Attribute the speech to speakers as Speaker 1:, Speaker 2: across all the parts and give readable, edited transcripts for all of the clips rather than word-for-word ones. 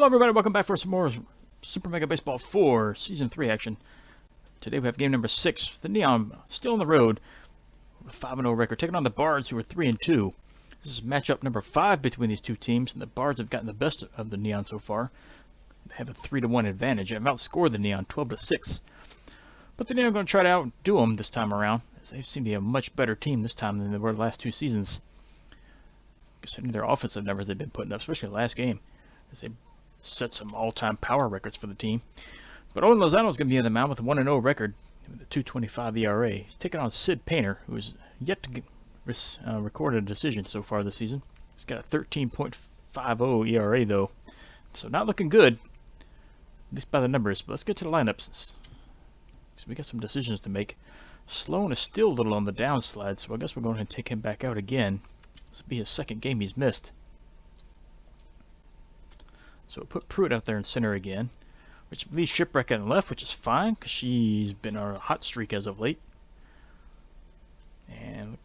Speaker 1: Hello everybody, welcome back for some more Super Mega Baseball 4 Season 3 action. Today we have game number 6, the Neon still on the road with a 5-0 record, taking on the Bards who are 3-2. This is matchup number 5 between these two teams, and the Bards have gotten the best of the Neon so far. They have a 3-1 advantage and have outscored the Neon 12-6. But the Neon are going to try to outdo them this time around, as they seem to be a much better team this time than they were the last two seasons. Considering their offensive numbers they've been putting up, especially the last game, as they set some all-time power records for the team. But Owen Lozano is going to be in the mound with a 1-0 record with a 2.25 ERA. He's taking on Sid Painter, who is yet to record a decision so far this season. He's got a 13.50 ERA though, so not looking good, at least by the numbers. But let's get to the lineups. So we got some decisions to make. Sloan is still a little on the downslide, so I guess we're going to take him back out again. This will be his second game he's missed. So we'll put Pruitt out there in center again, which leaves Shipwreck on the left, which is fine because she's been on a hot streak as of late. And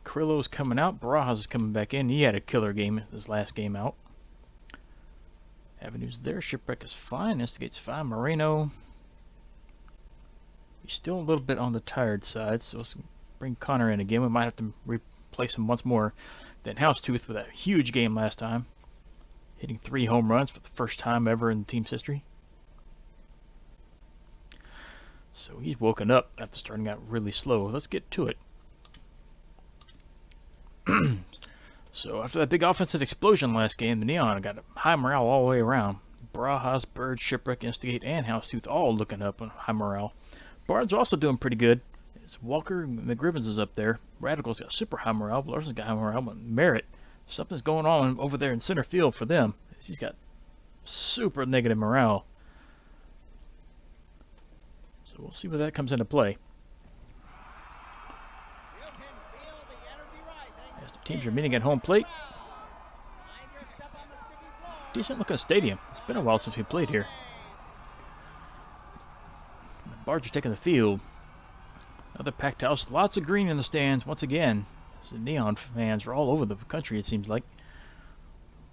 Speaker 1: Carrillo's coming out. Barajas is coming back in. He had a killer game his last game out. Avenue's there. Shipwreck is fine. Instigate's fine. Moreno, he's still a little bit on the tired side, so let's bring Connor in again. We might have to replace him once more. Then Housetooth with a huge game last time, hitting 3 home runs for the first time ever in the team's history. So he's woken up after starting out really slow. Let's get to it. So after that big offensive explosion last game, the Neon got high morale all the way around. Barajas, Bird, Shipwreck, Instigate, and Housetooth all looking up on high morale. Bards are also doing pretty good. It's Walker McGribbons is up there. Radical's got super high morale. Larson's got high morale. But Merritt, something's going on over there in center field for them. He's got super negative morale. So we'll see where that comes into play. As the teams are meeting at home plate. Decent looking stadium. It's been a while since we played here. The Bards are taking the field. Another packed house. Lots of green in the stands once again. The Neon fans are all over the country, it seems like.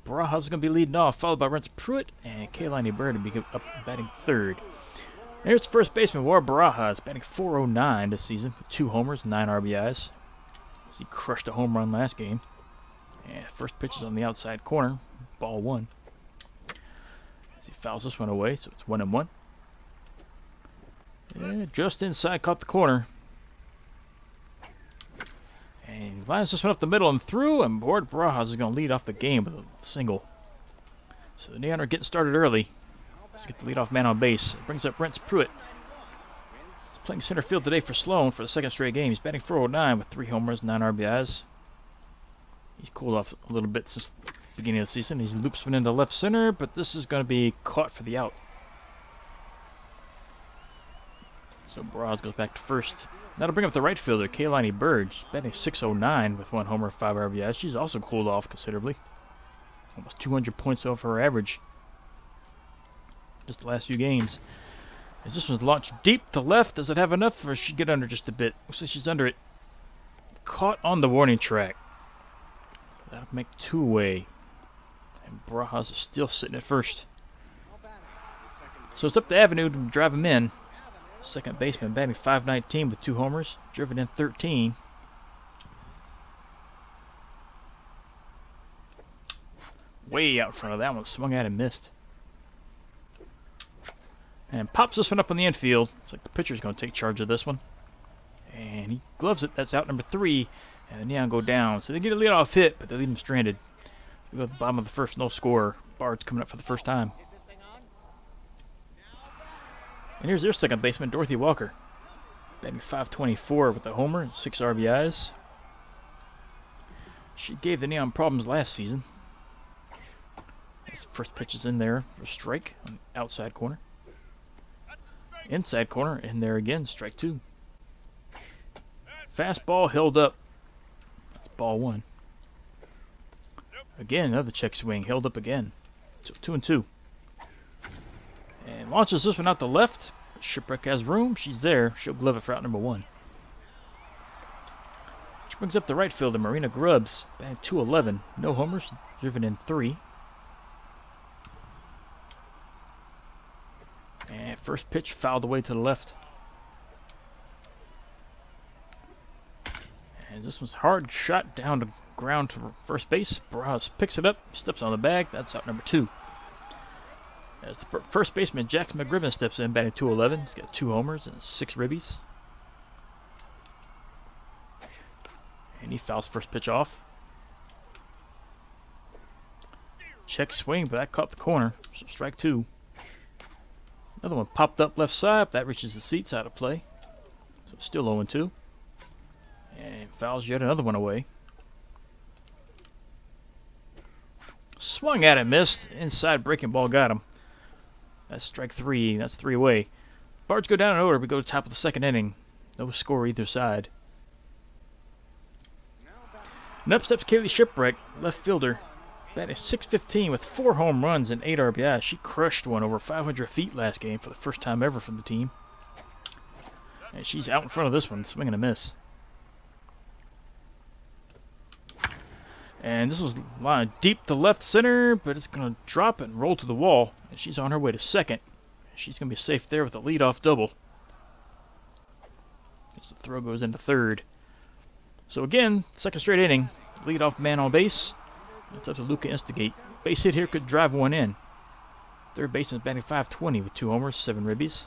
Speaker 1: Barajas is going to be leading off, followed by Rance Pruitt, and Kaylani Bird to be up batting third. And here's the first baseman, War Barajas, batting .409 this season, with 2 homers, 9 RBIs. As he crushed a home run last game. And first pitch is on the outside corner, ball 1. As he fouls this one away, so it's 1-1. And just inside, caught the corner. And lines this one up the middle and through, and Ward Barajas is going to lead off the game with a single. So the Neon are getting started early. Let's get the leadoff man on base. It brings up Rance Pruitt. He's playing center field today for Sloan for the second straight game. He's batting .409 with 3 homers, 9 RBIs. He's cooled off a little bit since the beginning of the season. He's loops one into left center, but this is going to be caught for the out. So Barajas goes back to first. That'll bring up the right fielder, Kaylani Bird. She's batting .609 with 1 homer, 5 RBIs. She's also cooled off considerably. Almost 200 points over her average. Just the last few games. As this one's launched deep to left, does it have enough, or should she get under just a bit? Looks like she's under it. Caught on the warning track. That'll make 2-away. And Barajas is still sitting at first. So it's up to Avenue to drive him in. Second baseman batting .519 with 2 homers, driven in 13. Way out in front of that one, swung at and missed. And pops this one up on the infield. Looks like the pitcher's going to take charge of this one. And he gloves it. That's out number 3. And the Neon go down. So they get a leadoff hit, but they leave him stranded. We go at the bottom of the first, no score. Bards coming up for the first time. And here's their second baseman, Dorothy Walker. Batting .524 with a homer and 6 RBIs. She gave the Neon problems last season. This first pitch is in there for a strike on the outside corner. Inside corner, in there again, strike 2. Fastball held up. That's ball 1. Again, another check swing, held up again. So 2-2. And launches this one out to left. Shipwreck has room. She's there. She'll glove it for out number 1. Which brings up the right fielder, Marina Grubbs, batting .211. No homers, driven in 3. First pitch fouled away to the left. And this one's hard shot down to ground to first base. Barajas picks it up, steps on the bag. That's out number 2. As the first baseman, Jackson McGriven, steps in, batting .211. He's got 2 homers and 6 ribbies. And he fouls first pitch off. Check swing, but that caught the corner. So strike 2. Another one popped up left side. That reaches the seats, out of play. So it's still 0-2. And fouls yet another one away. Swung at it, missed. Inside breaking ball got him. That's strike 3. That's 3 away. Bards go down in order. We go to top of the second inning. No score either side. And up steps Kaylee Shipwreck, left fielder. Batting .615 with 4 home runs and 8 RBIs. She crushed one over 500 feet last game for the first time ever for the team. And she's out in front of this one, swinging a miss. And this was lined deep to left center, but it's going to drop and roll to the wall. And she's on her way to second. She's going to be safe there with a leadoff double. As the throw goes into third. So again, second straight inning, leadoff man on base. It's up to Luca Instigate. Base hit here could drive one in. Third baseman batting .520 with 2 homers, 7 ribbies.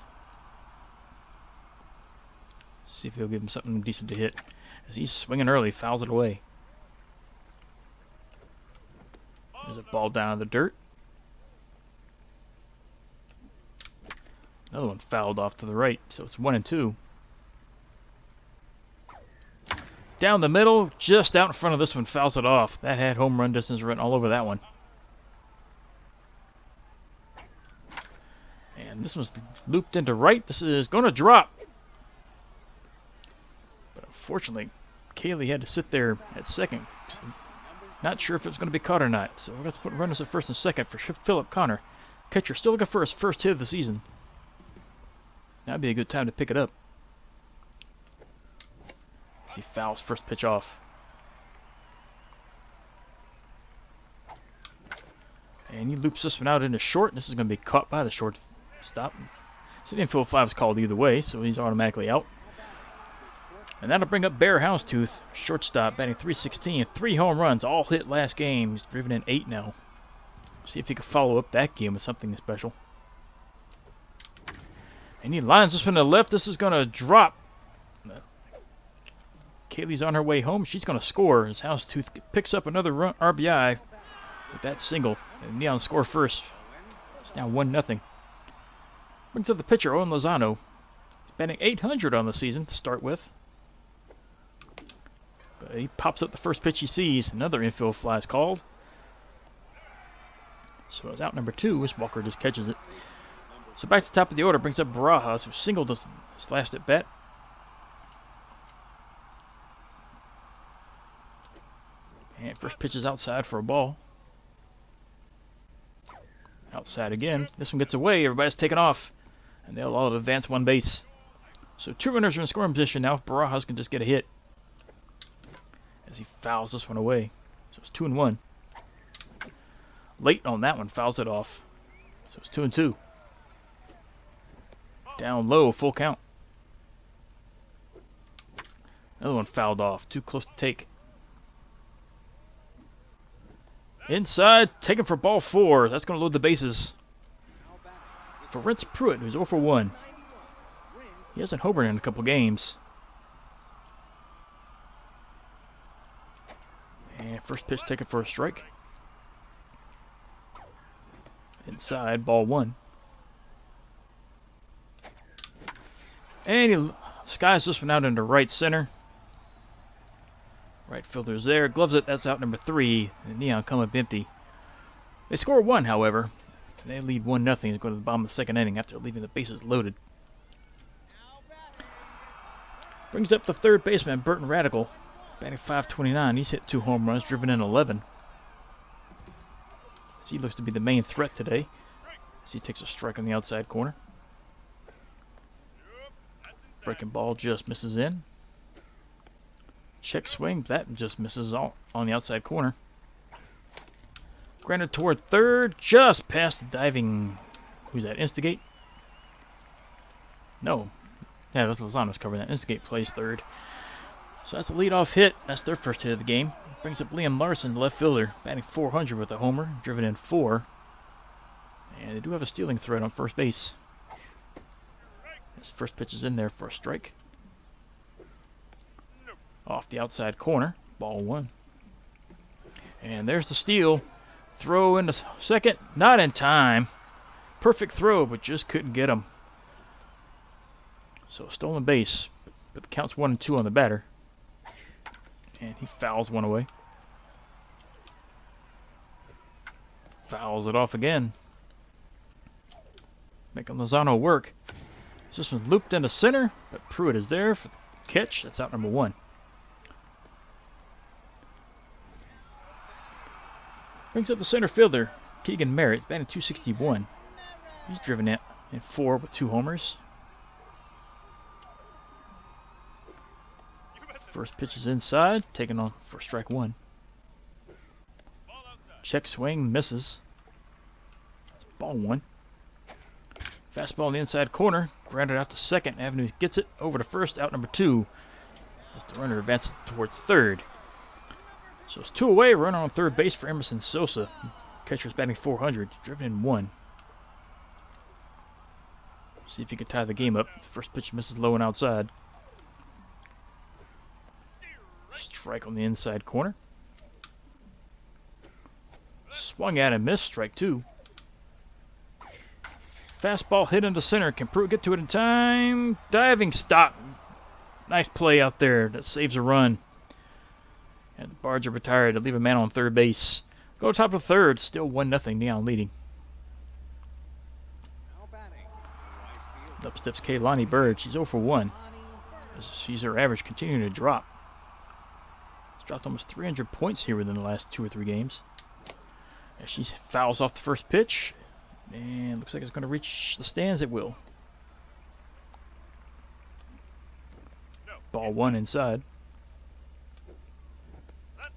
Speaker 1: See if they'll give him something decent to hit. As he's swinging early, fouls it away. There's a ball down in the dirt. Another one fouled off to the right, so it's 1-2. Down the middle, just out in front of this one, fouls it off. That had home run distance written all over that one. And this one's looped into right. This is going to drop. But unfortunately, Kaylee had to sit there at second. So not sure if it was going to be caught or not. So we're going to put runners at first and second for Philip Connor. Catcher still looking for his first hit of the season. That'd be a good time to pick it up. As he fouls first pitch off. And he loops this one out into short. This is going to be caught by the shortstop. So the infield fly was called either way, so he's automatically out. And that'll bring up Bear Houndstooth, shortstop, batting .316, 3 home runs, all hit last game. He's driven in 8 now. See if he can follow up that game with something special. And he lines this one to the left. This is going to drop. Kaylee's on her way home. She's going to score as Houndstooth picks up another RBI with that single. And Neon score first. It's now 1-0. Brings up the pitcher, Owen Lozano. He's batting .800 on the season to start with. But he pops up the first pitch he sees. Another infield fly is called. So it's out number 2 as Walker just catches it. So back to the top of the order, brings up Barajas, who singled his last at bat. And first pitch is outside for a ball. Outside again. This one gets away. Everybody's taken off. And they'll all advance 1 base. So 2 runners are in scoring position now. Barajas can just get a hit. As he fouls this one away. So it's 2-1. Late on that one, fouls it off. So it's 2-2. Down low, full count. Another one fouled off. Too close to take. Inside, taken for ball 4. That's going to load the bases. For Rentz Pruitt, who's 0 for 1. He hasn't homered in a couple games. And first pitch taken for a strike. Inside, ball 1. And he skies this one out into right center. Right fielder's there. Gloves it. That's out number 3. And Neon come up empty. They score 1, however. They lead 1-0 and go to the bottom of the second inning after leaving the bases loaded. Brings up the third baseman, Burton Radical. Batting .529. He's hit 2 home runs, driven in 11. As he looks to be the main threat today. As he takes a strike on the outside corner. Breaking ball just misses in. Check swing, that just misses on the outside corner. Grounded toward third, just past the diving, who's that, Instigate? No. Yeah, that's Lozano's covering that. Instigate plays third. So that's a leadoff hit. That's their first hit of the game. Brings up Liam Larson, the left fielder, batting 400 with a homer, driven in 4. And they do have a stealing threat on first base. His first pitch is in there for a strike. Off the outside corner, ball 1. And there's the steal. Throw into second, not in time. Perfect throw, but just couldn't get him. So stolen base, but the count's 1-2 on the batter. And he fouls one away. Fouls it off again. Making Lozano work. This one's looped into center, but Pruitt is there for the catch. That's out number 1. Brings up the center fielder, Keegan Merritt, batting .261. He's driven in 4 with 2 homers. First pitch is inside, taken on for strike 1. Check swing, misses. That's ball 1. Fastball in the inside corner, grounded out to second. Avenue gets it over to first, out number 2. As the runner advances towards third. So it's 2 away, runner on third base for Emerson Sosa. Catcher's batting .400, driven in 1. See if he can tie the game up. First pitch misses low and outside. Strike on the inside corner. Swung at and missed, strike 2. Fastball hit into center. Can Pruitt get to it in time? Diving stop. Nice play out there. That saves a run. And the Bards are retired to leave a man on third base. Go top of third. Still 1-0. Neon leading. Up steps Kaylani Bird. She's 0 for 1. As sees her average continuing to drop. She's dropped almost 300 points here within the last 2 or 3 games. As she fouls off the first pitch. And looks like it's going to reach the stands. It will. Ball 1 inside.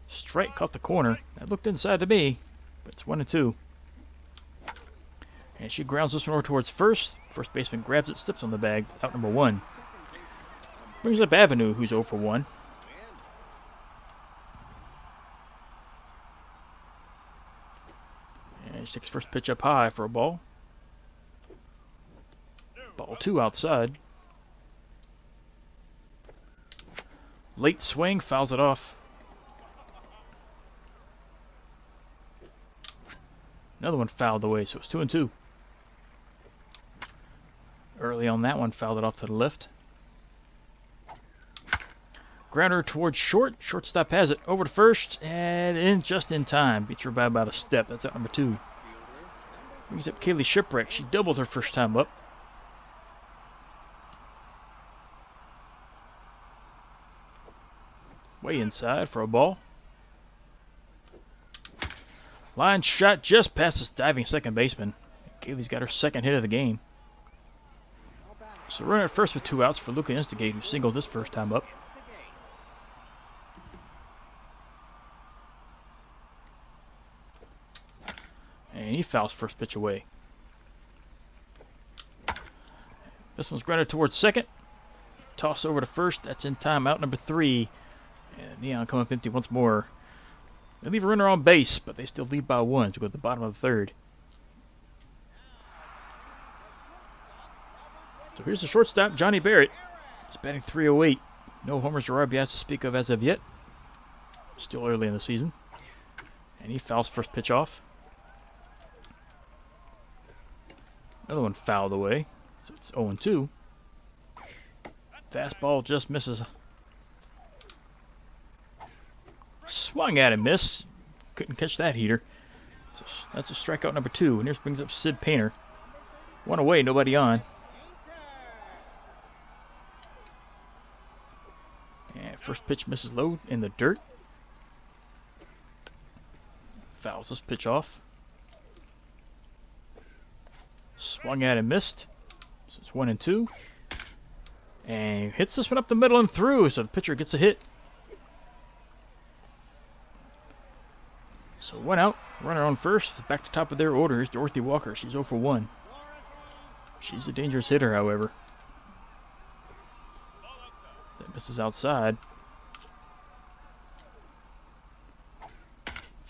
Speaker 1: Strike caught the corner. That looked inside to me, but it's 1-2. And she grounds this one over towards first. First baseman grabs it, slips on the bag. Out number 1. Brings up Avenue, who's 0 for 1. And she takes first pitch up high for a ball. Ball 2 outside. Late swing, fouls it off. Another one fouled away, so it's 2-2. Early on that one, fouled it off to the left. Grounder towards short. Shortstop has it over to first, and in just in time. Beats her by about a step. That's out number 2. Brings up Kaylee Shipwreck. She doubled her first time up. Way inside for a ball. Line shot just past this diving second baseman. Kaylee's got her second hit of the game. So runner at first with 2 outs for Luca Instigate, who singled this first time up. And he fouls first pitch away. This one's grounded towards second. Toss over to first. That's in time. Out number 3. And Neon come up empty once more. They leave a runner on base, but they still lead by 1 to go to the bottom of the third. So here's the shortstop, Johnny Barrett. He's batting .308. No homers or RBIs to speak of as of yet. Still early in the season. And he fouls first pitch off. Another one fouled away. So it's 0-2. Fastball just misses. Swung at and missed. Couldn't catch that heater. So that's a strikeout number 2. And here brings up Sid Painter. 1 away, nobody on. And first pitch misses low in the dirt. Fouls this pitch off. Swung at and missed. So it's 1-2. And hits this one up the middle and through. So the pitcher gets a hit. So 1 out, runner on first. Back to top of their order is Dorothy Walker. She's 0 for 1. She's a dangerous hitter, however. Misses outside.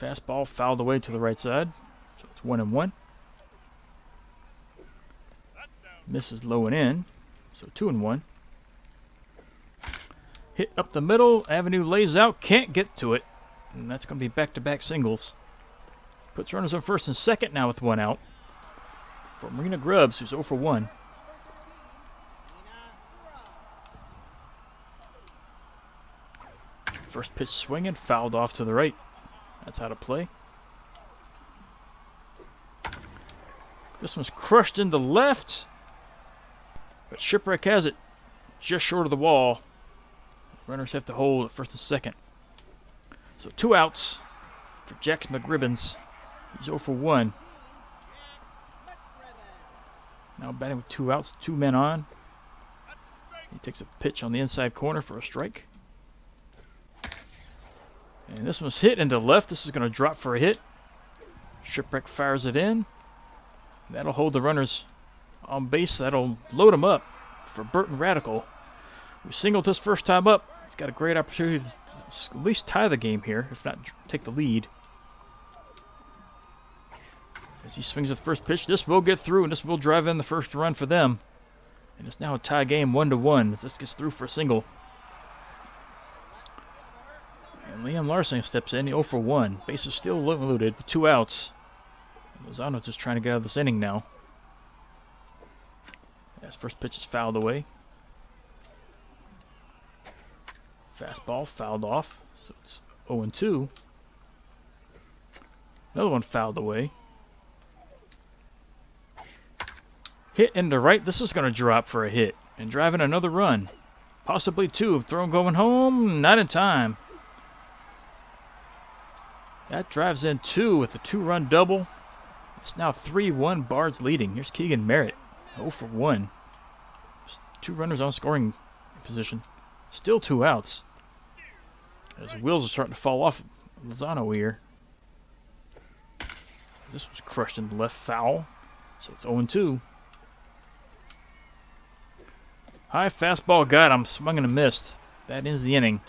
Speaker 1: Fastball fouled away to the right side. So it's 1-1. Misses low and in. So 2-1. Hit up the middle. Avenue lays out. Can't get to it. And that's going to be back-to-back singles. Puts runners on first and second now with 1 out. For Marina Grubbs, who's 0 for 1. First pitch swinging. Fouled off to the right. That's how to play. This one's crushed into left. But Shipwreck has it just short of the wall. Runners have to hold at first and second. So 2 outs for Jax McRibbons. He's 0 for 1. Now batting with 2 outs, 2 men on. He takes a pitch on the inside corner for a strike. And this one's hit into left. This is going to drop for a hit. Shipwreck fires it in. That'll hold the runners on base. That'll load them up for Burton Radical, who singled his first time up. He's got a great opportunity to at least tie the game here, if not take the lead. As he swings at the first pitch, this will get through, and this will drive in the first run for them. And it's now a tie game, 1-1, as this gets through for a single. And Liam Larson steps in, 0 for 1. Base is still loaded with 2 outs. Lozano's just trying to get out of this inning now. As first pitch is fouled away. Fastball fouled off, so it's 0-2. Another one fouled away. Hit into right. This is going to drop for a hit and drive in another run. Possibly 2. Throw going home. Not in time. That drives in 2 with a 2-run double. It's now 3-1. Bards leading. Here's Keegan Merritt. 0 for 1. 2 runners on scoring position. Still 2 outs. As the wheels are starting to fall off Lozano here. This was crushed in the left foul. So it's 0-2. High fastball got him. Swung and a missed. That ends the inning.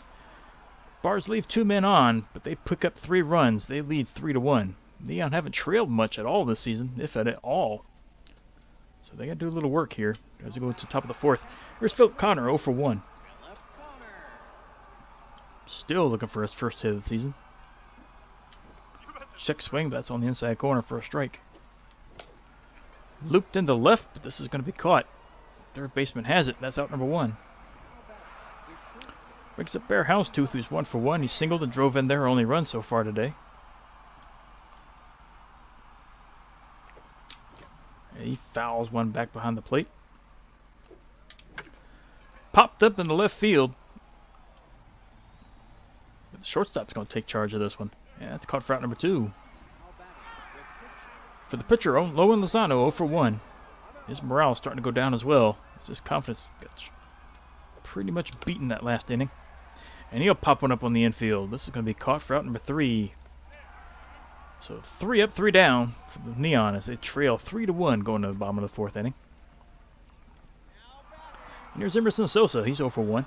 Speaker 1: Bards leave 2 men on, but they pick up 3 runs. They lead 3-1. Neon haven't trailed much at all this season, if at all. So they got to do a little work here as we go to the top of the 4th. Here's Philip Connor, 0 for 1. Still looking for his first hit of the season. Check swing, but that's on the inside corner for a strike. Looped into left, but this is going to be caught. Third baseman has it. That's out number 1. Brings up Bear Houndstooth, who's 1 for 1. He singled and drove in their only run so far today. And he fouls one back behind the plate. Popped up in the left field. But the shortstop's going to take charge of this one. Yeah, that's caught for out number 2. For the pitcher, Lowen Lozano, 0 for 1. His morale is starting to go down as well. His confidence got pretty much beaten that last inning. And he'll pop one up on the infield. This is going to be caught for out number 3. So 3 up, 3 down for the Neon as they trail 3-1 going to the bottom of the 4th inning. And here's Emerson Sosa. He's 0 for 1.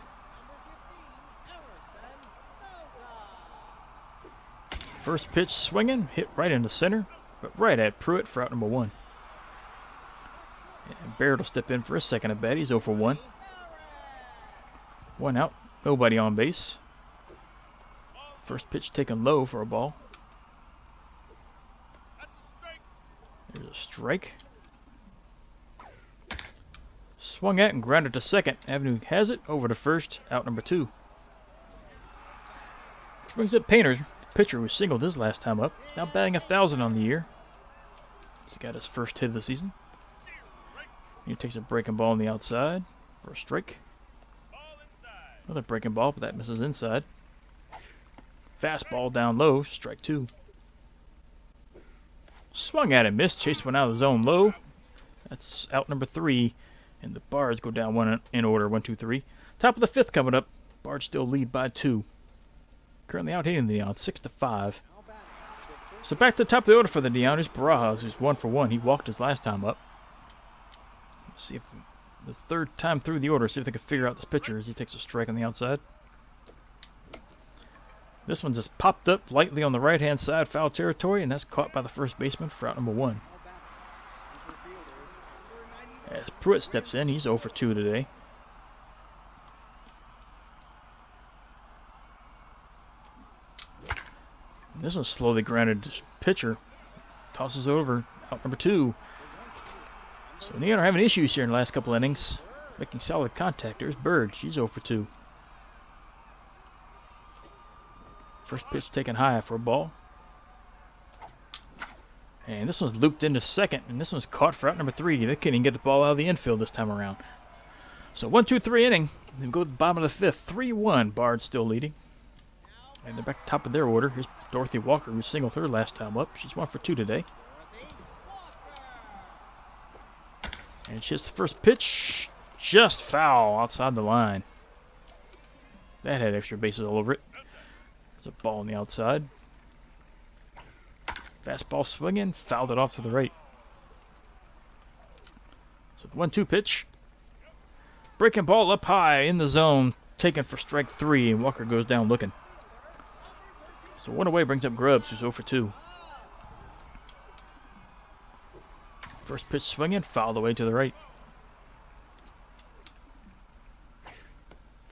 Speaker 1: First pitch swinging, hit right into center, but right at Pruitt for out number 1. And Barrett will step in for a second at bat. He's 0 for 1. 1 out, nobody on base. First pitch taken low for a ball. There's a strike. Swung at and grounded to second. Avenue has it over to first, out number 2. Which brings up Painter, the pitcher who singled his last time up. He's now batting 1,000 on the year. He's got his first hit of the season. He takes a breaking ball on the outside for a strike. Another breaking ball, but that misses inside. Fastball down low, strike 2. Swung at and missed, chased one out of the zone low. That's out number 3, and the Bards go down 1 in order, 1, 2, 3. Top of the 5th coming up. Bards still lead by 2. Currently out hitting the Neon, 6-5. So back to the top of the order for the Neon is Barajas, who's 1 for 1. He walked his last time up. Let's see if The third time through the order, see if they can figure out this pitcher as he takes a strike on the outside. This one just popped up lightly on the right-hand side, foul territory, and that's caught by the first baseman for out number 1. As Pruitt steps in, he's 0 for 2 today. And this one's slowly grounded. Pitcher tosses over, out number 2. So Neon are having issues here in the last couple innings, making solid contact. There's Bird, she's 0 for 2. First pitch taken high for a ball. And this one's looped into second, and this one's caught for out number 3. They can't even get the ball out of the infield this time around. So 1-2-3 inning. They go to the bottom of the 5th. 3-1. Bard still leading. And they're back top of their order. Here's Dorothy Walker, who singled her last time up. She's 1 for 2 today. And she hits the first pitch. Just foul outside the line. That had extra bases all over it. There's a ball on the outside. Fastball swinging. Fouled it off to the right. So the 1-2 pitch. Breaking ball up high in the zone. Taken for strike 3. And Walker goes down looking. So 1 away brings up Grubbs, who's 0 for 2. First pitch swinging, fouled away to the right.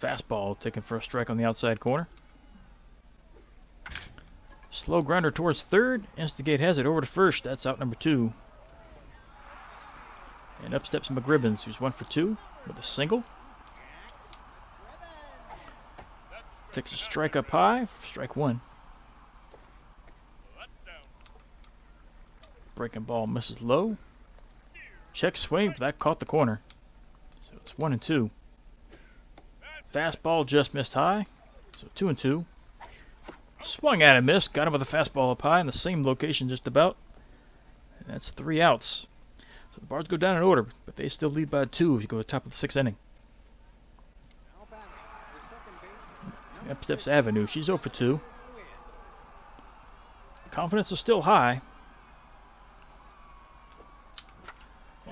Speaker 1: Fastball taken for a strike on the outside corner. Slow grounder towards third. Instigate has it over to first. That's out number 2. And up steps McGribbons, who's 1 for 2 with a single. Takes a strike up high for strike 1. Breaking ball misses low. Check swing, but that caught the corner. So it's 1-2. Fastball just missed high. So 2-2. Swung at and missed. Got him with a fastball up high in the same location just about. And that's 3 outs. So the Bards go down in order, but they still lead by 2 if you go to the top of the 6th inning. Up steps Avenue. She's 0 for 2. Confidence is still high.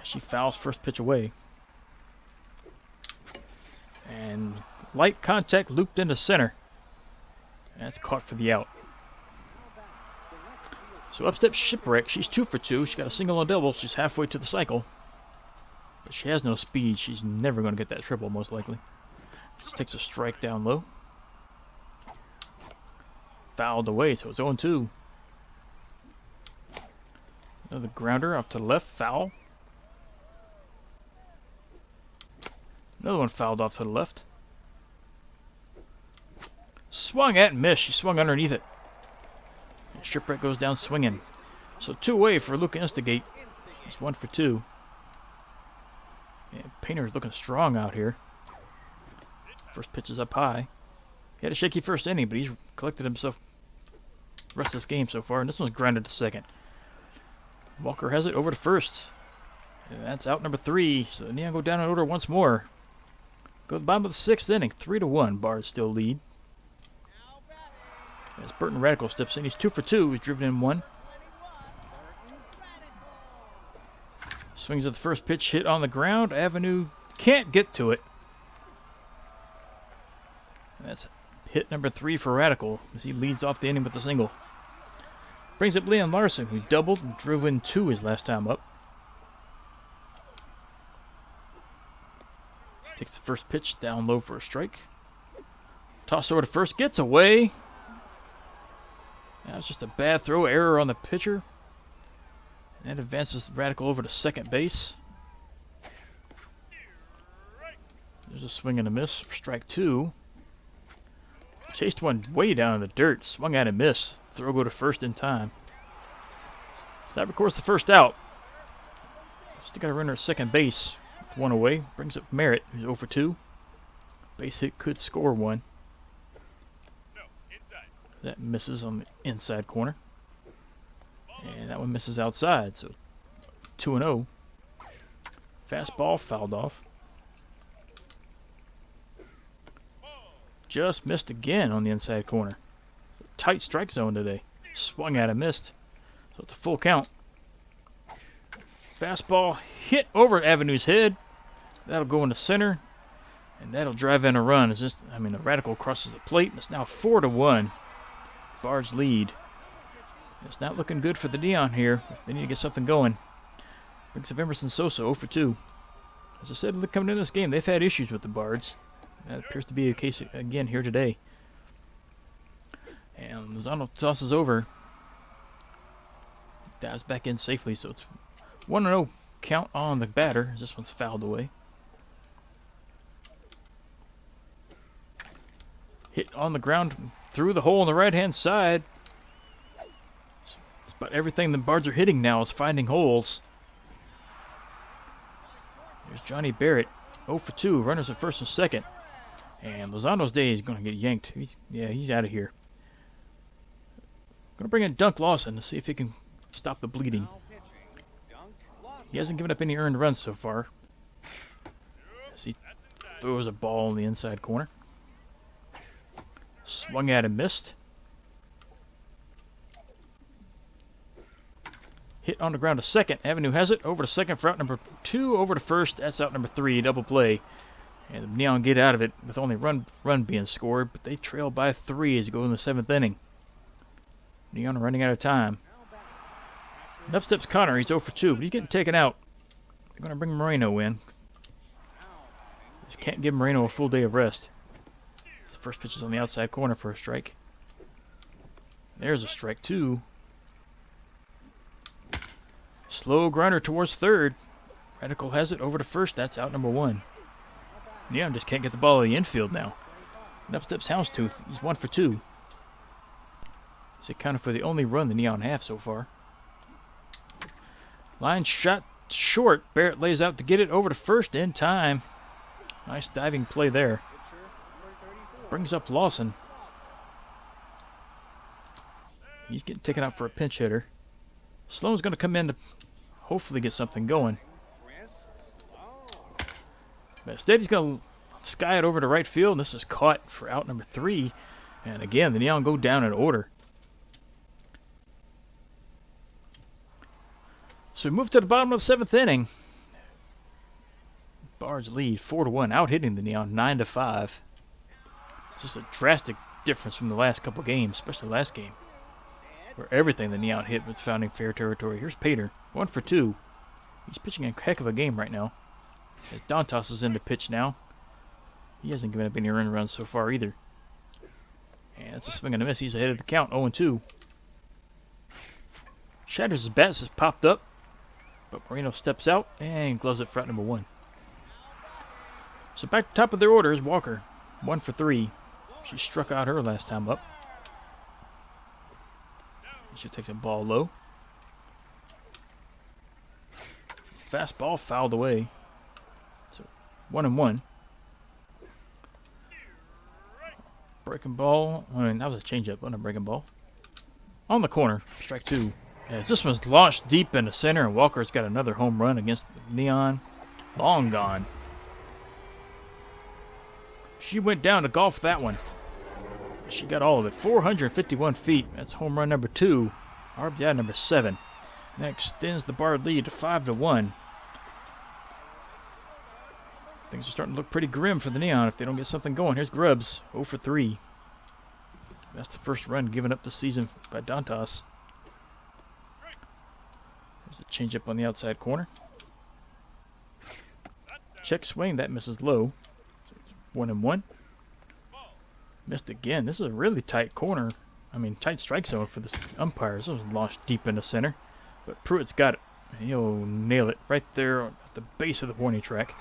Speaker 1: She fouls first pitch away. And light contact looped into center. That's caught for the out. So up steps Shipwreck. She's 2 for 2. She got a single and double. She's halfway to the cycle. But she has no speed. She's never going to get that triple, most likely. She takes a strike down low. Fouled away, so it's 0-2. Another grounder off to the left. Foul. Another one fouled off to the left. Swung at and missed. She swung underneath it. And Shipwreck goes down swinging. So 2 away for Luca Instigate. He's 1 for 2. And Painter's looking strong out here. First pitch is up high. He had a shaky first inning, but he's collected himself the rest of this game so far. And this one's grounded to second. Walker has it over to first. And that's out number 3. So the Neon go down in order once more. Go to the bottom of the 6th inning. 3-1. Bards still lead. As Burton Radical steps in, he's 2 for 2. He's driven in 1. Swings at the first pitch, hit on the ground. Avenue can't get to it. And that's hit number 3 for Radical as he leads off the inning with a single. Brings up Leon Larson, who doubled and drove in 2 his last time up. Takes the first pitch down low for a strike. Toss over to first, gets away. That was just a bad throw, error on the pitcher. And that advances Radical over to second base. There's a swing and a miss for strike 2. Chased one way down in the dirt, swung at and missed. Throw go to first in time. So that records the first out. Still got a runner at second base. With 1 away, brings up Merritt, who's 0 for 2. Base hit could score 1. That misses on the inside corner. And that one misses outside, so 2-0. Fastball fouled off. Just missed again on the inside corner. Tight strike zone today. Swung at and missed. So it's a full count. Fastball hit over Avenue's head. That'll go into center, and that'll drive in a run. A Radical crosses the plate, and it's now 4-1. Bards lead. It's not looking good for the Neon here. They need to get something going. Brings up Emerson Sosa 0 for 2. As I said, coming into this game, they've had issues with the Bards. That appears to be the case again here today. And Lozano tosses over. Dives back in safely, so it's 1-0 count on the batter as this one's fouled away. Hit on the ground through the hole on the right-hand side. It's about everything the Bards are hitting now is finding holes. There's Johnny Barrett, 0 for 2, runners at first and second. And Lozano's day is going to get yanked. He's out of here. Going to bring in Dunk Lawson to see if he can stop the bleeding. He hasn't given up any earned runs so far. As he throws a ball in the inside corner. Swung at and missed. Hit on the ground to second. Avenue has it. Over to second for out number 2. Over to first. That's out number 3. Double play. And the Neon get out of it with only run being scored. But they trail by 3 as you go in the 7th inning. Neon are running out of time. Up steps Connor. He's 0 for 2. But he's getting taken out. They're going to bring Moreno in. Just can't give Moreno a full day of rest. The first pitch is on the outside corner for a strike. There's a strike 2. Slow grinder towards third. Radical has it over to first. That's out number 1. Neon just can't get the ball in the infield now. And up steps Houndstooth. He's 1 for 2. He's accounted for the only run the Neon have so far. Line shot short. Barrett lays out to get it over to first in time. Nice diving play there. Brings up Lawson. He's getting taken out for a pinch hitter. Sloan's going to come in to hopefully get something going. But instead he's going to sky it over to right field, and this is caught for out number 3. And again, the Neon go down in order. So we move to the bottom of the 7th inning. Bards lead 4-1, out hitting the Neon 9-5. It's just a drastic difference from the last couple games, especially the last game, where everything the Neon hit was found in fair territory. Here's Pater, 1 for 2. He's pitching a heck of a game right now. As Dantas is in to pitch now. He hasn't given up any earned runs so far either. And it's a swing and a miss. He's ahead of the count, 0-2. Shatters' bat has popped up, but Moreno steps out and gloves it for out number 1. So back to top of their order is Walker, 1 for 3. She struck out her last time up. She takes a ball low. Fastball fouled away. So 1-1. Breaking ball. That was a changeup, not a breaking ball. On the corner, strike 2. As this one's launched deep into center, and Walker's got another home run against Neon. Long gone. She went down to golf that one. She got all of it. 451 feet. That's home run number 2. RBI number 7. That extends the Bard lead to 5-1. Things are starting to look pretty grim for the Neon if they don't get something going. Here's Grubbs, 0 for 3. That's the first run given up this season by Dantas. There's a changeup on the outside corner. Check swing, that misses low. So it's 1-1. Missed again. This is a really tight corner. Tight strike zone for the umpires. This was launched deep into center. But Pruitt's got it. He'll nail it right there at the base of the warning track.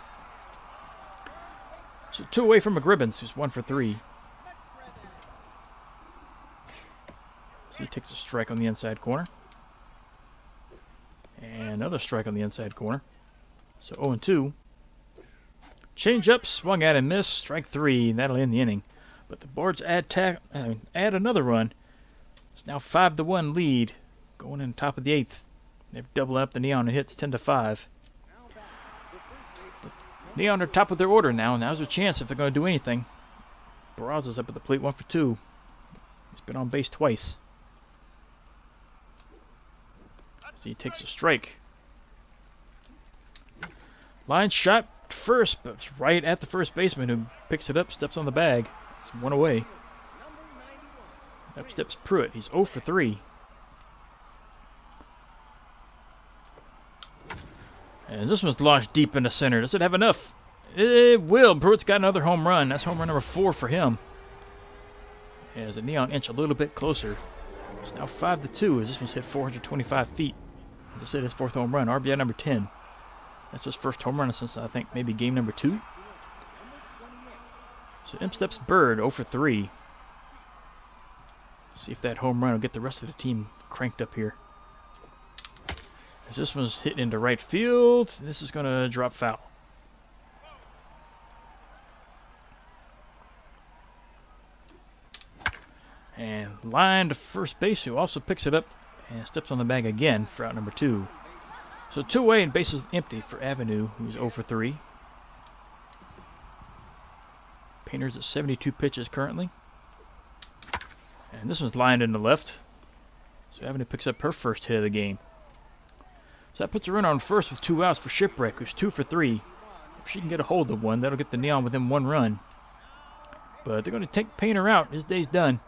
Speaker 1: So 2 away from McGribbons, who's 1 for 3. So he takes a strike on the inside corner. And another strike on the inside corner. So 0-2. Change up, swung at and missed. Strike 3, and that'll end the inning. But the Bards add another run. It's now 5-1 lead, going in top of the 8th. They've doubled up the Neon and hits 10-5. Neon are top of their order now. Now's their chance if they're going to do anything. Barraza's up at the plate, 1 for 2. He's been on base twice. So he takes a strike. Line shot to first, but it's right at the first baseman who picks it up, steps on the bag. It's one away. Up steps Pruitt. He's 0 for 3. And this one's launched deep into center. Does it have enough? It will. Pruitt's got another home run. That's home run number 4 for him. As the Neon inch a little bit closer. It's now 5-2 as this one's hit 425 feet. As I said, his 4th home run. RBI number 10. That's his first home run since I think maybe game number 2. So in steps Bird 0 for 3. See if that home run will get the rest of the team cranked up here. As this one's hitting into right field, this is going to drop foul. And line to first base, who also picks it up and steps on the bag again for out number 2. So 2 away and bases empty for Avenue, who's 0 for 3. Painter's at 72 pitches currently. And this one's lined in the left. So Avenue picks up her first hit of the game. So that puts a runner on first with 2 outs for Shipwreck, who's 2 for 3. If she can get a hold of one, that'll get the Neon within 1 run. But they're going to take Painter out. His day's done.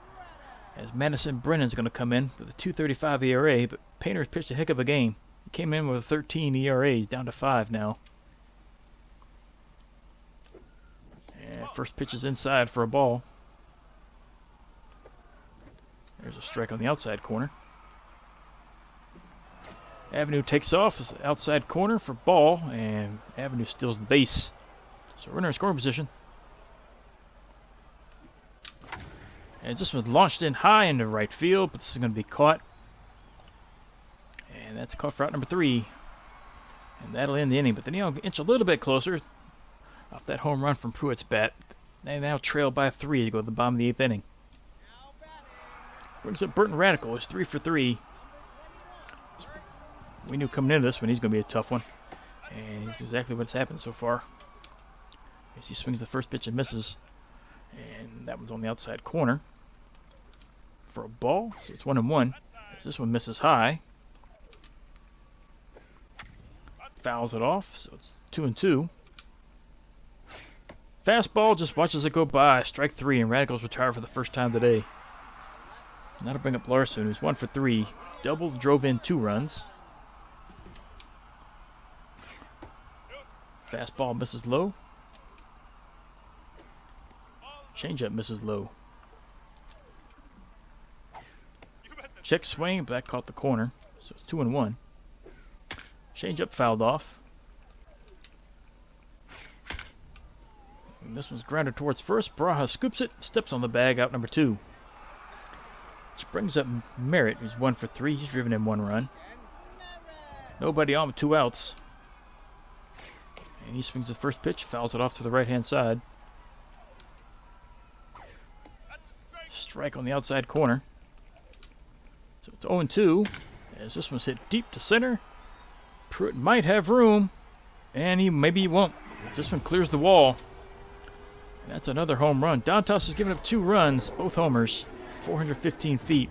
Speaker 1: As Madison Brennan's going to come in with a 2.35 ERA, but Painter's pitched a heck of a game. He came in with a 13 ERA. He's down to 5 now. And first pitch is inside for a ball. There's a strike on the outside corner. Avenue takes off. It's outside corner for ball, and Avenue steals the base. So runner in scoring position. And this one's launched in high into right field, but this is going to be caught. And that's caught for out number 3. And that'll end the inning. But the Neon inch a little bit closer off that home run from Pruitt's bat. They now trail by 3 to go to the bottom of the 8th inning. Brings up Burton Radical. He's 3 for 3. We knew coming into this one he's going to be a tough one. And it's exactly what's happened so far. As he swings the first pitch and misses. And that one's on the outside corner for a ball. So it's 1-1. As this one misses high. Fouls it off. So it's 2-2. Fastball just watches it go by. Strike 3, and Radicals retire for the first time today. And that'll bring up Larson, who's 1 for 3. Double, drove in 2 runs. Fastball misses low. Changeup misses low. Check swing, but that caught the corner. So it's 2-1. Changeup fouled off. And this one's grounded towards first. Baraja scoops it, steps on the bag, out number 2. Which brings up Merritt, who's 1 for 3. He's driven in 1 run. Nobody on with 2 outs. And he swings the first pitch, fouls it off to the right-hand side. Strike on the outside corner. So it's 0-2. As this one's hit deep to center. Pruitt might have room. And maybe he won't. This one clears the wall. And that's another home run. Dantas has given up 2 runs, both homers. 415 feet.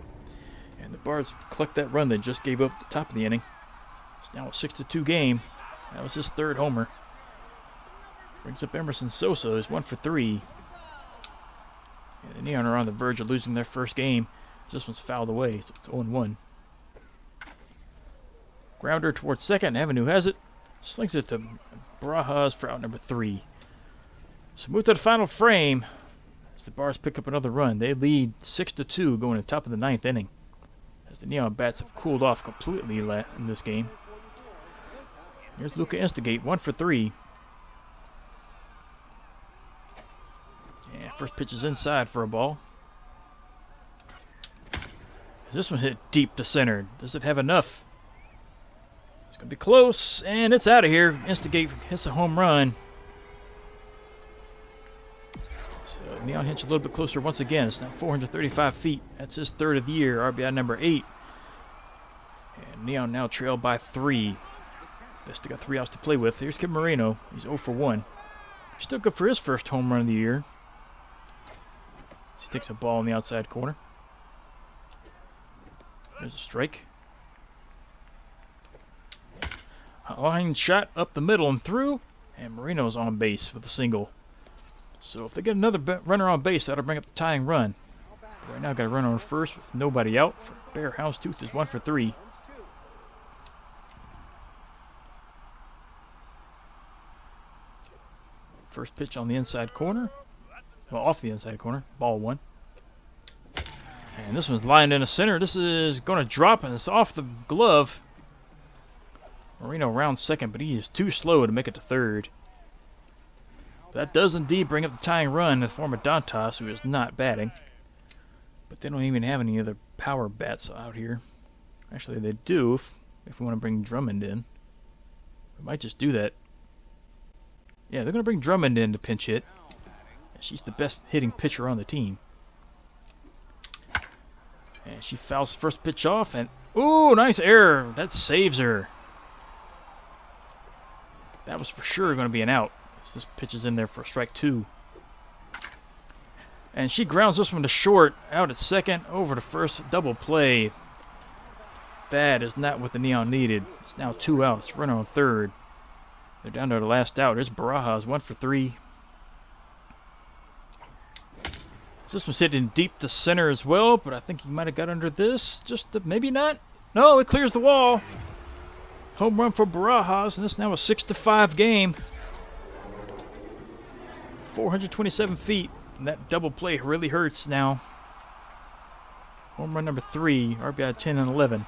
Speaker 1: And the Bards collect that run they just gave up at the top of the inning. It's now a 6-2 game. That was his 3rd homer. Brings up Emerson Sosa, who's 1 for 3. And the Neon are on the verge of losing their first game. This one's fouled away, so it's 0-1. Grounder towards second. Avenue has it. Slings it to Barajas for out number 3. So move to the final frame as the Bars pick up another run. They lead 6-2 going to the top of the 9th inning. As the Neon bats have cooled off completely in this game. Here's Luca Instigate, 1 for 3. Yeah, first pitch is inside for a ball. As this one hit deep to center. Does it have enough? It's going to be close, and it's out of here. Instigate hits a home run. So Neon hits a little bit closer once again. It's now 435 feet. That's his 3rd of the year, RBI number 8. And Neon now trail by 3. They still got 3 outs to play with. Here's Kid Moreno. He's 0 for 1. Still good for his first home run of the year. He takes a ball in the outside corner. There's a strike. A line shot up the middle and through. And Marino's on base with a single. So if they get another runner on base, that'll bring up the tying run. Right now, got a runner on first with nobody out. For Bear Houndstooth is 1 for 3. First pitch on the inside corner. Well, off the inside corner. Ball 1. And this one's lined in the center. This is going to drop, and it's off the glove. Marino rounds second, but he is too slow to make it to third. That does indeed bring up the tying run in the form of Dantas, who is not batting. But they don't even have any other power bats out here. Actually, they do if we want to bring Drummond in. We might just do that. Yeah, they're going to bring Drummond in to pinch hit. She's the best hitting pitcher on the team. And she fouls first pitch off, and ooh, nice error. That saves her. That was for sure going to be an out. So this pitch is in there for strike 2. And she grounds this one to short, out at second, over to first, double play. That is not what the Neon needed. It's now 2 outs, runner on third. They're down to the last out. Here's Barajas, 1 for 3. This one's hitting deep to center as well, but I think he might have got under this. Maybe not. No, it clears the wall. Home run for Barajas, and this is now a 6-5 game. 427 feet, and that double play really hurts now. Home run number 3, RBI 10 and 11.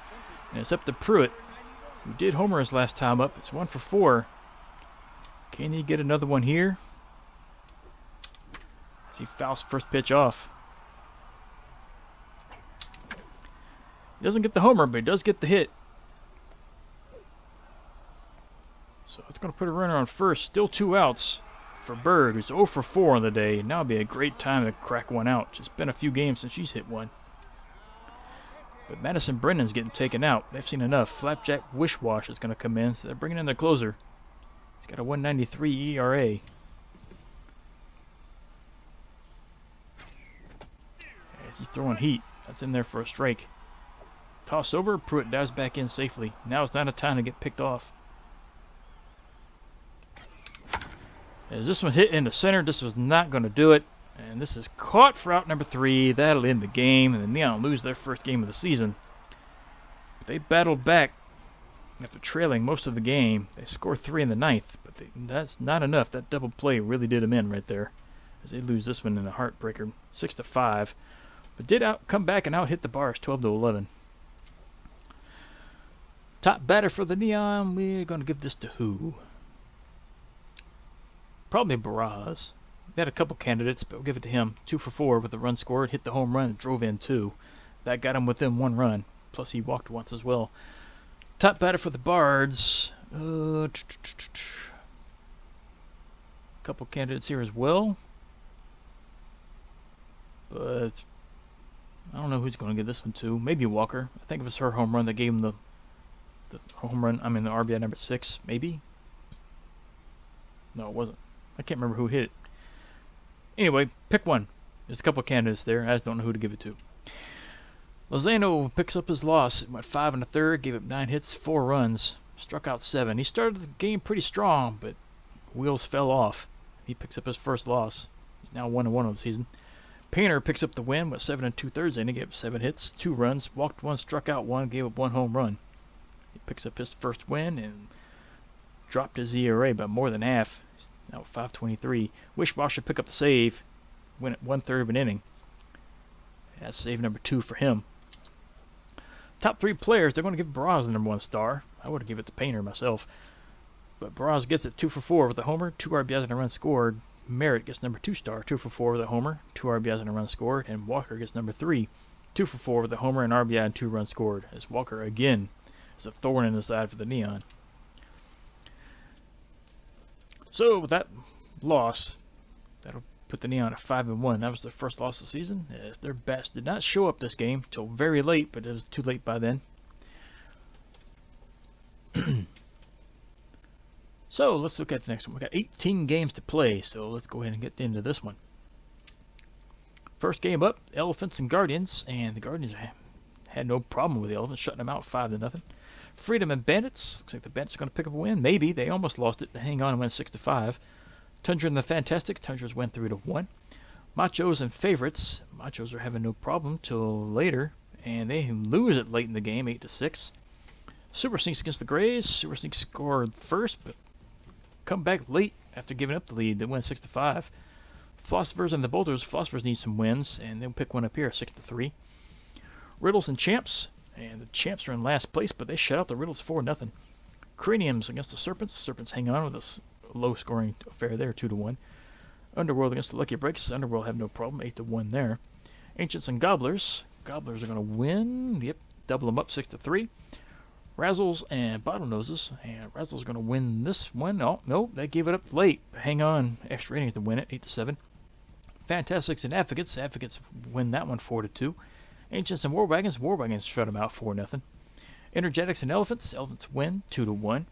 Speaker 1: And it's up to Pruitt, who did homer his last time up. It's 1 for 4. Can he get another one here? As he fouls first pitch off. He doesn't get the homer, but he does get the hit. So it's going to put a runner on first. Still 2 outs for Bird, who's 0 for 4 on the day. Now would be a great time to crack one out. It's been a few games since she's hit one. But Madison Brennan's getting taken out. They've seen enough. Flapjack Wishwash is going to come in, so they're bringing in their closer. He's got a 1.93 ERA. As he's throwing heat, that's in there for a strike. Toss over, Pruitt dives back in safely. Now it's not a time to get picked off. As this one hit in the center, this was not going to do it. And this is caught for out number 3. That'll end the game, and the Neon lose their first game of the season. But they battled back after trailing most of the game. They scored 3 in the 9th, but that's not enough. That double play really did them in right there, as they lose this one in a heartbreaker, 6-5. But did come back and out hit the Bars 12-11. Top batter for the Neon, we're going to give this to who? Probably Barajas. They had a couple candidates, but we'll give it to him. 2 for 4 with a run scored, hit the home run, and drove in 2. That got him within 1 run. Plus he walked once as well. Top batter for the Bards. Couple candidates here as well. But I don't know who's going to give this one to. Maybe Walker. I think it was her home run that gave him the home run. I mean the RBI number 6. Maybe. No, it wasn't. I can't remember who hit it. Anyway, pick one. There's a couple candidates there. I just don't know who to give it to. Lozano picks up his loss. It went 5 1/3, gave up 9 hits, 4 runs, struck out 7. He started the game pretty strong, but wheels fell off. He picks up his first loss. He's now 1-1 on the season. Painter picks up the win with 7 2/3 innings. He gave up 7 hits, 2 runs, walked 1, struck out 1, gave up 1 home run. He picks up his first win and dropped his ERA by more than half. He's now at 5.23. Wishwash pick up the save. Win at 1/3 of an inning. That's save number 2 for him. Top 3 players, they're going to give Barajas the number 1 star. I would have given it to Painter myself. But Barajas gets it 2 for 4 with a homer, 2 RBIs and a run scored. Merritt gets number 2 star, 2 for 4 with a homer, 2 RBIs and a run scored. And Walker gets number 3, 2 for 4 with a homer, an RBI, and 2 runs scored. As Walker again is a thorn in the side for the Neon. So with that loss, that'll put the Neon at 5-1. That was their first loss of the season. Their best did not show up this game till very late, but it was too late by then. So let's look at the next one. We got 18 games to play, so let's go ahead and get into this one. First game up, Elephants and Guardians, and the Guardians had no problem with the Elephants, shutting them out 5-0. Freedom and Bandits. Looks like the Bandits are going to pick up a win. Maybe. They almost lost it. They hang on and win 6-5. Tundra and the Fantastics. Tundra's win 3-1. Machos and Favorites. Machos are having no problem till later, and they lose it late in the game, 8-6. Super Sneaks against the Grays. Super Sneaks scored first, but come back late after giving up the lead. They win 6-5. Philosophers and the Boulders. Philosophers need some wins, and they'll pick one up here, 6-3. Riddles and Champs. And the Champs are in last place, but they shut out the Riddles 4-0. Craniums against the Serpents. Serpents hang on with a low-scoring affair there, 2-1. Underworld against the Lucky Breaks. Underworld have no problem, 8-1 there. Ancients and Gobblers. Gobblers are going to win. Yep, double them up, 6-3. Razzles and Bottlenoses. And Razzles are going to win this one. Oh, no, they gave it up late. Hang on, extra innings to win it, 8-7. Fantastics and Advocates. Advocates win that one, 4-2. Ancients and War Wagons. War Wagons shut them out, 4-0. Energetics and Elephants. Elephants win, 2-1.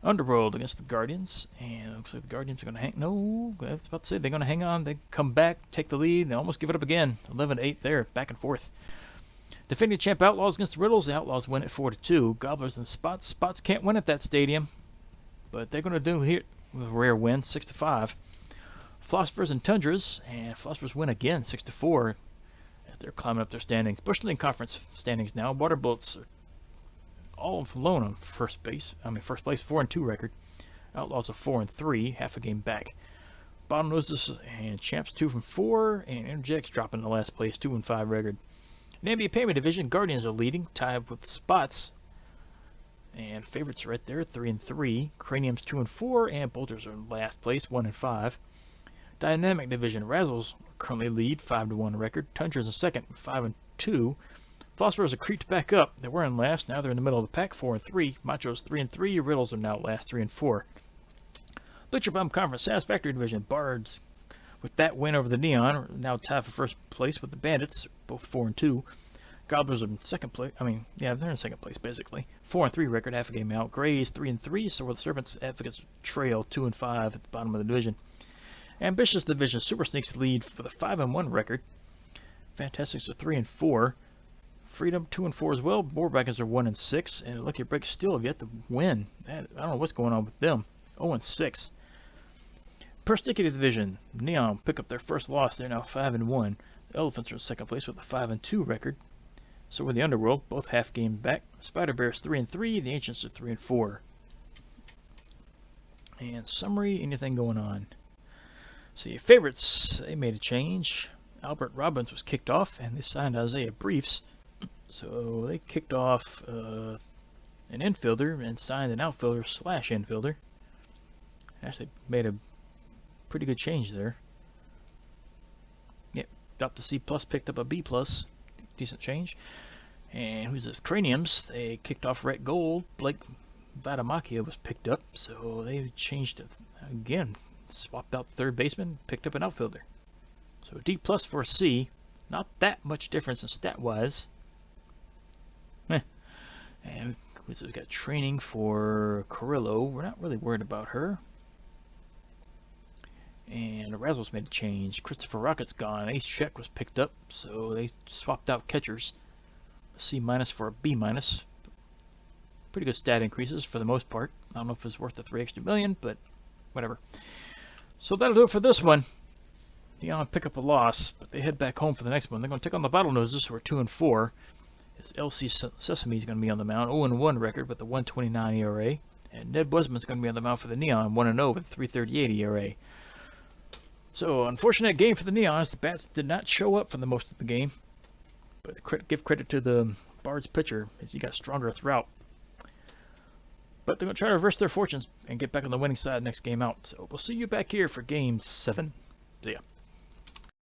Speaker 1: Underworld against the Guardians, and it looks like the Guardians are going to hang. No, I was about to say they're going to hang on. They come back, take the lead, and they almost give it up again. 11-8 there, back and forth. Defending champ Outlaws against the Riddles. The Outlaws win at 4-2. Gobblers and Spots. Spots can't win at that stadium, but they're going to do here with a rare win, 6-5. Philosophers and Tundras, and Philosophers win again, 6-4. They're climbing up their standings. Bush League Conference standings now. Water Bullets are all alone on first place, 4-2 record. Outlaws are 4-3, half a game back. Bottlenoses and Champs 2-4, and Energetics dropping in the last place, 2-5 record. In the NBA Payment Division, Guardians are leading, tied with Spots. And Favorites are right there, 3-3. Craniums 2-4, and Boulders are in last place, 1-5. Dynamic Division, Razzles currently lead, 5-1 record. Tundra's in second, 5-2. Philosophers have creeped back up. They were in last. Now they're in the middle of the pack, 4-3. Machos 3-3. Riddles are now last, 3-4. Bleacher Bum Conference Satisfactory Division. Bards, with that win over the Neon, are now tied for first place with the Bandits, both 4-2. Gobblers are in second place. They're in second place basically. 4-3 record, half a game out. Grays 3-3. So with the Serpents, Advocates trail 2-5 at the bottom of the division. Ambitious Division. Super Sneaks lead with a 5-1 record. Fantastics are 3-4. Freedom 2-4 as well. War Wagons are 1-6, and Lucky Breaks still have yet to win. I don't know what's going on with them. 0-6. Persticated Division. Neon pick up their first loss. They're now 5-1. The Elephants are in second place with a 5-2 record. So were the Underworld, both half game back. Spider Bears 3-3. The Ancients are 3-4. And summary, anything going on? See, Favorites, they made a change. Albert Robbins was kicked off, and they signed Isaiah Briefs. So they kicked off an infielder and signed an outfielder / infielder. Actually made a pretty good change there. Yep, dropped a C+, picked up a B+. Decent change. And who's this? Craniums. They kicked off Rhett Gold. Blake Vadamakia was picked up. So they changed it again. Swapped out the third baseman, picked up an outfielder. So D+ for a C. Not that much difference in stat-wise. And we've got training for Carrillo. We're not really worried about her. And Razzles made a change. Christopher Rocket's gone. Ace Check was picked up, so they swapped out catchers. A C- for a B-. Pretty good stat increases for the most part. I don't know if it's worth the $3 extra million, but whatever. So that'll do it for this one. Neon pick up a loss, but they head back home for the next one. They're going to take on the Bottlenoses, who are 2-4. His LC Sesame is going to be on the mound, 0-1 record with a 1.29 ERA. And Ned Busman's going to be on the mound for the Neon, 1-0 with a 3.38 ERA. So, unfortunate game for the Neons. The bats did not show up for the most of the game. But give credit to the Bards pitcher, as he got stronger throughout. But they're going to try to reverse their fortunes and get back on the winning side next game out. So, we'll see you back here for Game 7. See ya.